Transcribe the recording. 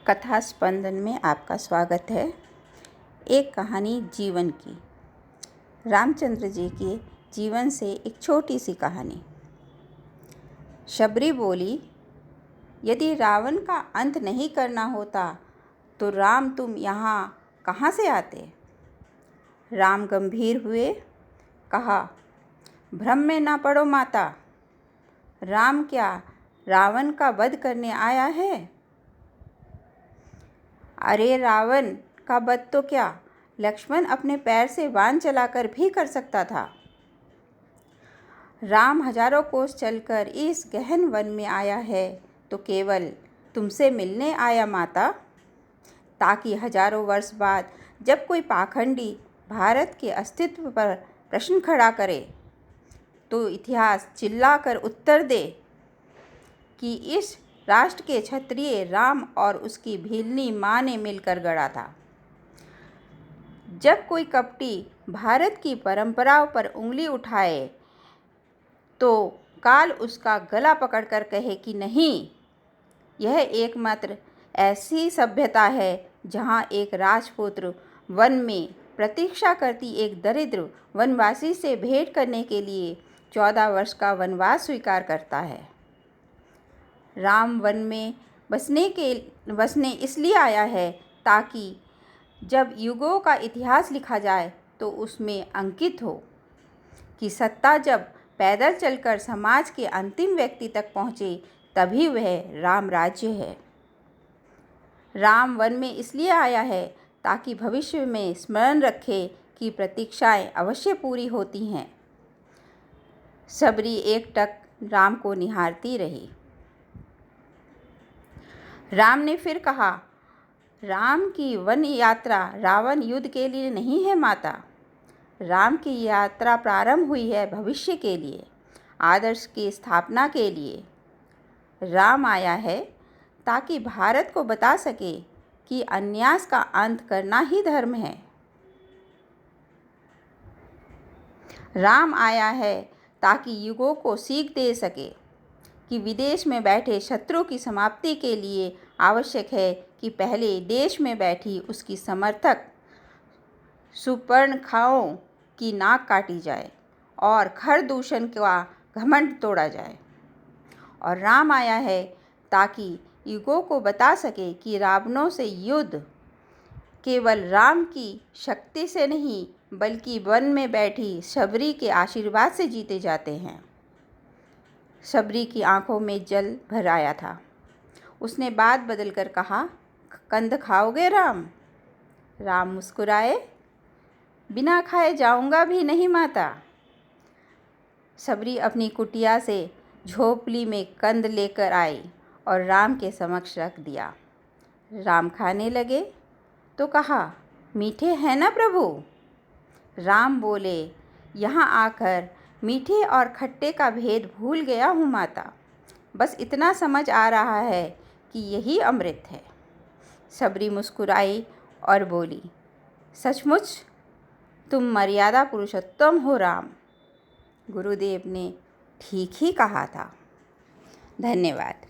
कथा स्पंदन में आपका स्वागत है। एक कहानी जीवन की। रामचंद्र जी के जीवन से एक छोटी सी कहानी। शबरी बोली, यदि रावण का अंत नहीं करना होता तो राम तुम यहाँ कहाँ से आते? राम गंभीर हुए, कहा, भ्रम में ना पड़ो माता। राम क्या रावण का वध करने आया है? अरे रावण का वध तो क्या लक्ष्मण अपने पैर से बाण चलाकर भी कर सकता था। राम हजारों कोस चलकर इस गहन वन में आया है तो केवल तुमसे मिलने आया माता, ताकि हजारों वर्ष बाद जब कोई पाखंडी भारत के अस्तित्व पर प्रश्न खड़ा करे तो इतिहास चिल्लाकर उत्तर दे कि इस राष्ट्र के क्षत्रिय राम और उसकी भीलनी माँ ने मिलकर गढ़ा था। जब कोई कपटी भारत की परंपराओं पर उंगली उठाए तो काल उसका गला पकड़कर कहे कि नहीं, यह एकमात्र ऐसी सभ्यता है जहाँ एक राजपुत्र वन में प्रतीक्षा करती एक दरिद्र वनवासी से भेंट करने के लिए 14 वर्ष का वनवास स्वीकार करता है। राम वन में बसने इसलिए आया है ताकि जब युगों का इतिहास लिखा जाए तो उसमें अंकित हो कि सत्ता जब पैदल चलकर समाज के अंतिम व्यक्ति तक पहुँचे तभी वह राम राज्य है। राम वन में इसलिए आया है ताकि भविष्य में स्मरण रखे कि प्रतीक्षाएं अवश्य पूरी होती हैं। शबरी एकटक राम को निहारती रही। राम ने फिर कहा, राम की वन यात्रा रावण युद्ध के लिए नहीं है माता। राम की यात्रा प्रारंभ हुई है भविष्य के लिए, आदर्श की स्थापना के लिए। राम आया है ताकि भारत को बता सके कि अन्याय का अंत करना ही धर्म है। राम आया है ताकि युगों को सीख दे सके कि विदेश में बैठे शत्रु की समाप्ति के लिए आवश्यक है कि पहले देश में बैठी उसकी समर्थक सुपर्णखाओं की नाक काटी जाए और खर दूषण का घमंड तोड़ा जाए। और राम आया है ताकि युगों को बता सके कि रावणों से युद्ध केवल राम की शक्ति से नहीं बल्कि वन में बैठी शबरी के आशीर्वाद से जीते जाते हैं। शबरी की आंखों में जल भर आया था। उसने बात बदलकर कहा, कंद खाओगे राम? राम मुस्कुराए, बिना खाए जाऊंगा भी नहीं माता। शबरी अपनी कुटिया से झोपड़ी में कंद लेकर आई और राम के समक्ष रख दिया। राम खाने लगे तो कहा, मीठे हैं ना प्रभु? राम बोले, यहाँ आकर मीठे और खट्टे का भेद भूल गया हूँ माता। बस इतना समझ आ रहा है कि यही अमृत है। शबरी मुस्कुराई और बोली, सचमुच तुम मर्यादा पुरुषोत्तम हो राम। गुरुदेव ने ठीक ही कहा था। धन्यवाद।